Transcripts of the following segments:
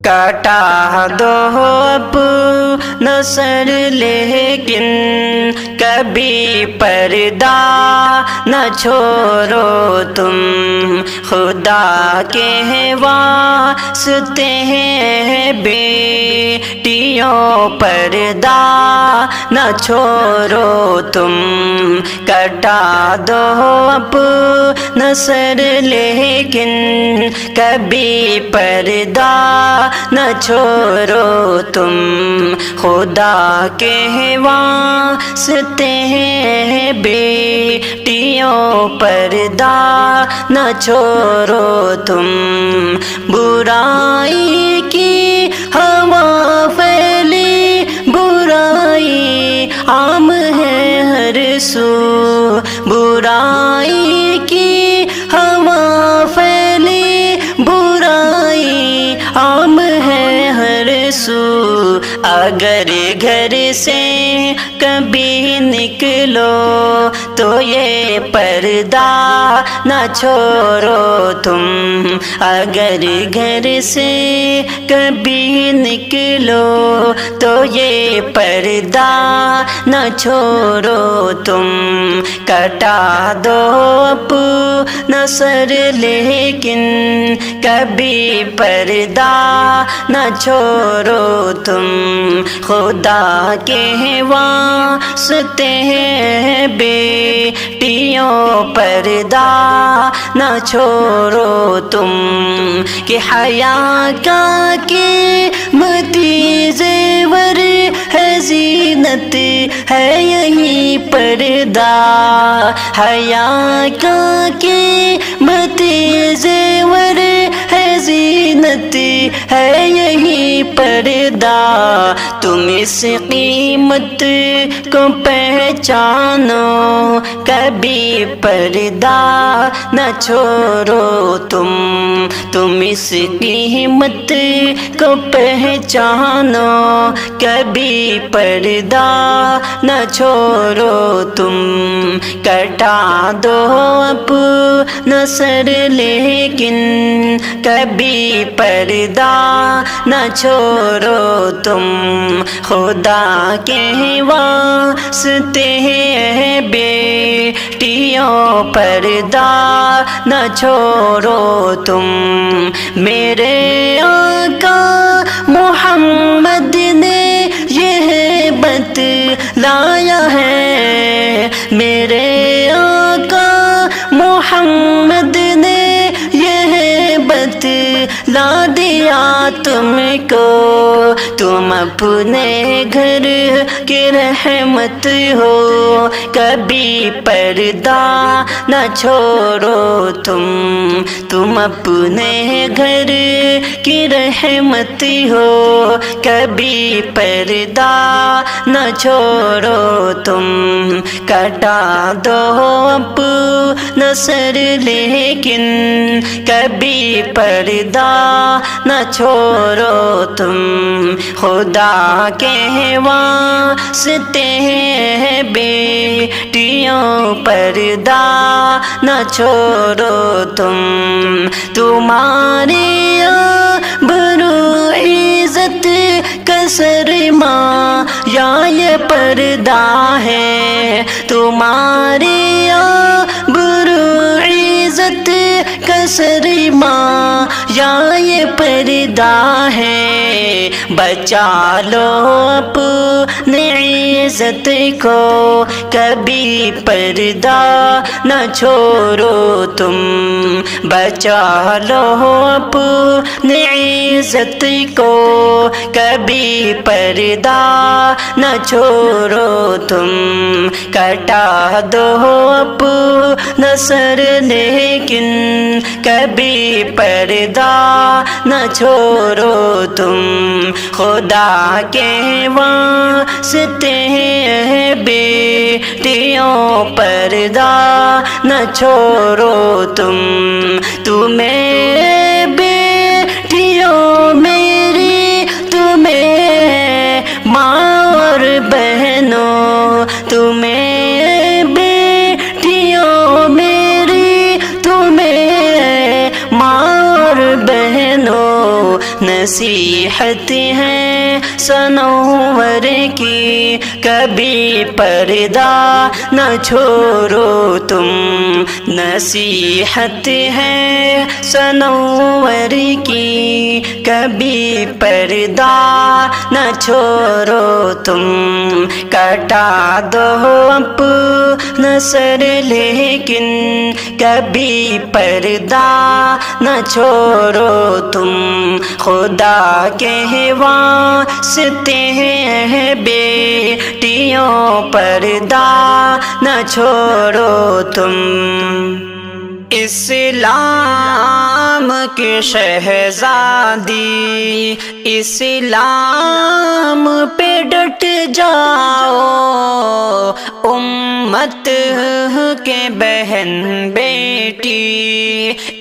کٹا دو اپنا سر لیکن کبھی پردہ نہ چھوڑو تم، خدا کے واسطے ہیں بیٹیوں پردہ نہ چھوڑو تم، کٹا دو اپنا سر لیکن کبھی پردہ نہ چھوڑو تم، خدا کے واسطے ہیں بیٹیوں پردہ نہ چھوڑو تم، برائی کی ہوا پھیلی برائی عام ہے ہر سو، برائی کی ہوا پھیلی برائی عام ہے ہر سو، اگر گھر سے کبھی نکلو تو یہ پردہ نہ چھوڑو تم، اگر گھر سے کبھی نکلو تو یہ پردہ نہ چھوڑو تم، کٹا دو اپنا سر لیکن کبھی پردہ نہ چھوڑو تم، خدا کے واسطے ہیں بیٹیوں پردہ نہ چھوڑو تم، کہ حیا کا قیمتی زیور ہے زینت ہے یہی پردہ، حیا کا قیمتی زیور ہے زینت ہے یہی پردہ، تم اس قیمت کو پہچانو کبھی پردہ نہ چھوڑو تم اس قیمت کو پہچانو کبھی پردہ نہ چھوڑو تم، کٹا دو اپنا سر لیکن کبھی پردہ نہ چھوڑو تم، خدا کے واسطے ہیں بیٹیوں پردہ نہ چھوڑو تم، میرے آقا محمد نے یہ بتلایا ہے، میرے آقا محمد نے یہ بتلا دیا تم کو، تم اپنے گھر کی رحمت ہو کبھی پردہ نہ چھوڑو تم اپنے گھر کی رحمت ہو کبھی پردہ نہ چھوڑو تم، کٹا دو اپنا سر لیکن کبھی پردہ نہ چھوڑو تم، خدا کے واسطے ہیں بیٹیوں پردہ نہ چھوڑو تم، تمہاری آبرو عزت کا سرمایہ یہ پردہ ہے، تمہاری آبرو عزت کا سرمایہ یہ پردہ ہے، بچا لو اپنی عزت کو کبھی پردہ نہ چھوڑو تم، بچا لو اپنی عزت کو کبھی پردہ نہ چھوڑو تم، کٹا دو اپنا سر لیکن کبھی پردہ نہ چھوڑو تم، خدا کے واسطے ہیں بیٹیوں پردہ نہ چھوڑو تمہیں بیٹیوں میری تمہیں ماں اور بہنوں، تمہیں بیٹیوں میری تمہیں ماں اور بہنوں، نصیحت ہے سنور کی، کبھی پردہ نہ چھوڑو تم، نصیحت ہے سنور کی، کبھی پردہ نہ چھوڑو تم، کٹا دو اپنا سر لیکن کبھی پردہ نہ چھوڑو تم، خدا کے واسطے ہیں بیٹیوں پردہ نہ چھوڑو تم، اسلام کی شہزادی اسلام پہ ڈٹ جاؤ، امت کے بہن بیٹی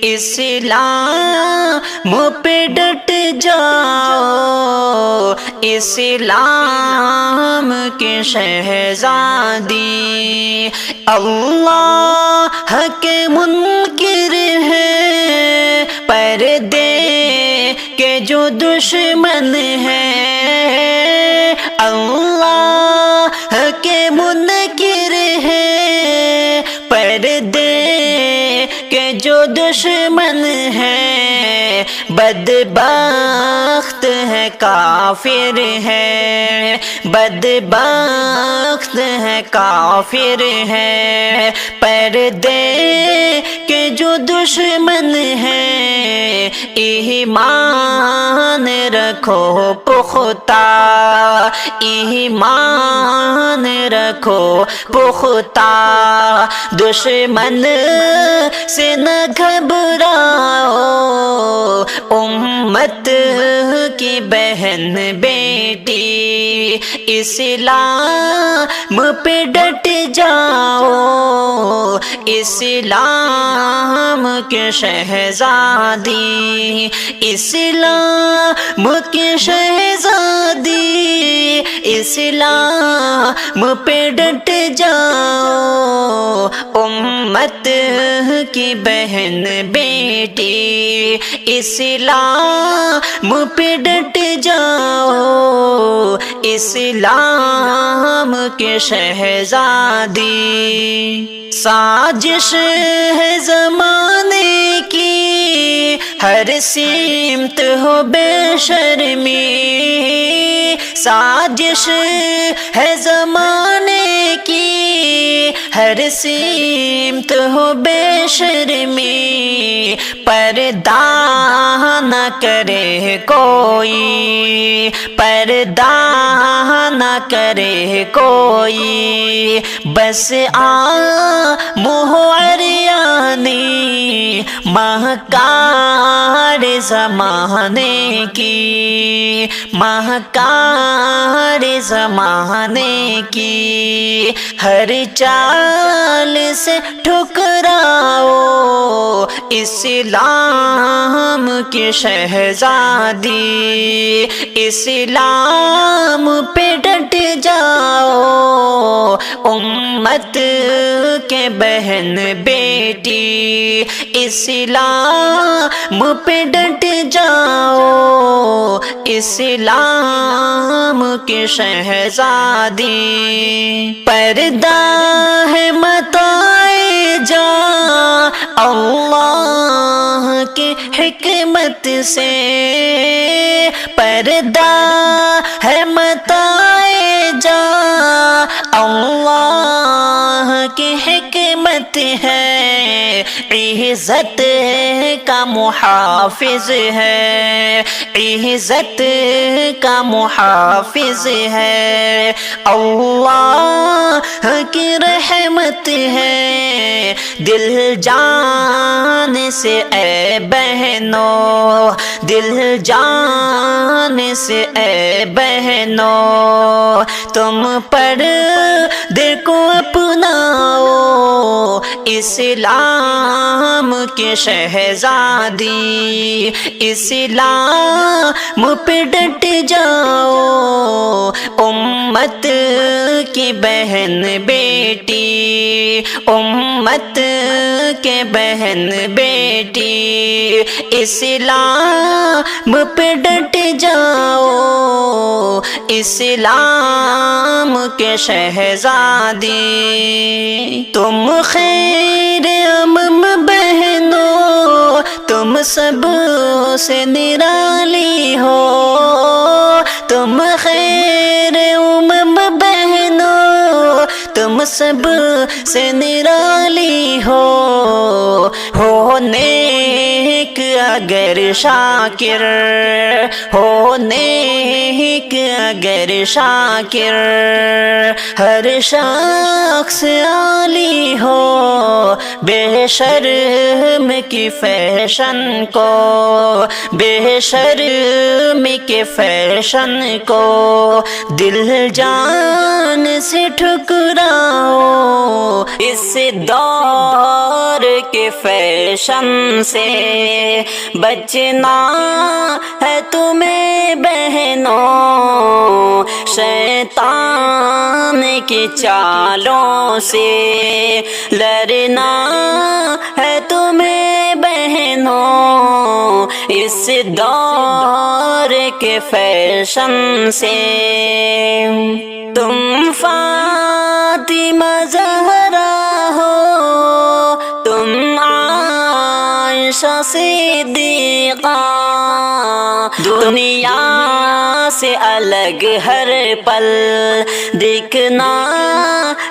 اسلام پہ ڈٹ جاؤ، اسلام کی شہزادی اللہ کے منکر ہے، پردے کے جو دشمن ہے، اللہ کے منکر ہے، پردے کے جو دشمن ہے، بدبخت ہے کافر ہے، بدبخت ہے کافر ہے، پردے کے جو دشمن ہے، ایمان رکھو پختہ، ایمان رکھو پختہ، دشمن سے نہ گھبراؤ، امت کی بہن بیٹی اسلام پہ ڈٹ جاؤ، اسلام کے شہزادی اسلام کے شہزادی اسلام پہ ڈٹ جاؤ، امت کی بہن بیٹی اسلام پہ ڈٹ جاؤ، اسلام کے شہزادی، سازش ہے زمانے کی ہر سمت ہو بے شرمی، سازش ہے زمانے کی ہر سمت ہو بے شرمی، پردہ نہ کرے کوئی، پردہ نہ کرے کوئی، بس عریانی مہکار زمانے کی، مہکار زمانے کی، ہر چال سے ٹھکراؤ، اسلام کی شہزادی اسلام پہ ڈٹ جاؤ، امت کے بہن بیٹی اسلام پہ ڈٹ جاؤ، اسلام کی شہزادی، پردہ ہے متاع جاں اللہ کی حکمت سے، پردہ ہے متاع جاں اللہ کی حکمت ہے، عزت کا محافظ ہے، عزت کا محافظ ہے، اللہ کی رحمت ہے، دل جان سے اے بہنوں، دل جان سے اے بہنوں، تم پر دل کو اپناؤ، اسلام کے شہزادی، اسلام پہ ڈٹ جاؤ امت کی بہن بیٹی، امت کے بہن بیٹی، اسلام پہ ڈٹ جاؤ اسلام کے شہزادی۔ تم خیر امم بہنوں، تم سب سے نرالی ہو، تم خیر امم بہنوں، تم سب سے نرالی ہو نیک اگر شاکر، ہو نیک اگر شاکر، ہر شخص عالی ہو بے شرم کی فیشن کو، بے شرم کے فیشن کو دل جان سے ٹھکراؤ، اس دور کے فیشن سے بچنا ہے تمہیں بہنوں، شیطان کی چالوں سے لڑنا ہے تمہیں بہنوں، اس دور کے فیشن سے۔ تم فاطمہ زہرا ہو، تم عائشہ صدیقہ، دنیا سے الگ ہر پل دکھنا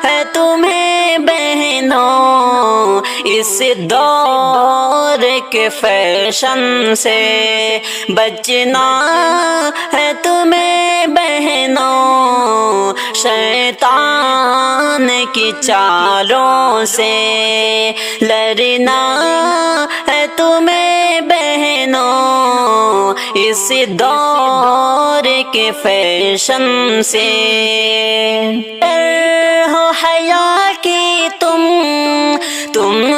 ہے تمہیں بہنوں، اس دور کے فیشن سے بچنا ہے تمہیں بہنوں، شیطان کی چالوں سے لڑنا ہے تمہیں بہنوں، اس دور کے فیشن سے۔ ہو حیا کی تم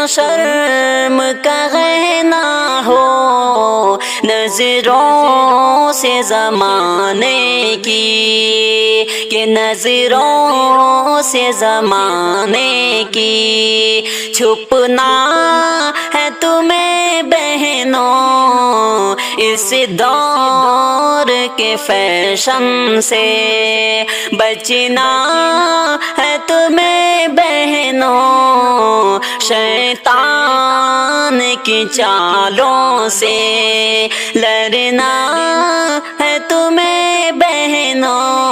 شرم کا گہنا ہو، نظروں سے زمانے کی، کہ نظروں سے زمانے کی چھپنا ہے تمہیں بہنوں، اس دور کے فیشن سے بچنا ہے تمہیں بہنوں، شیطان کی چالوں سے لڑنا ہے تمہیں بہنوں،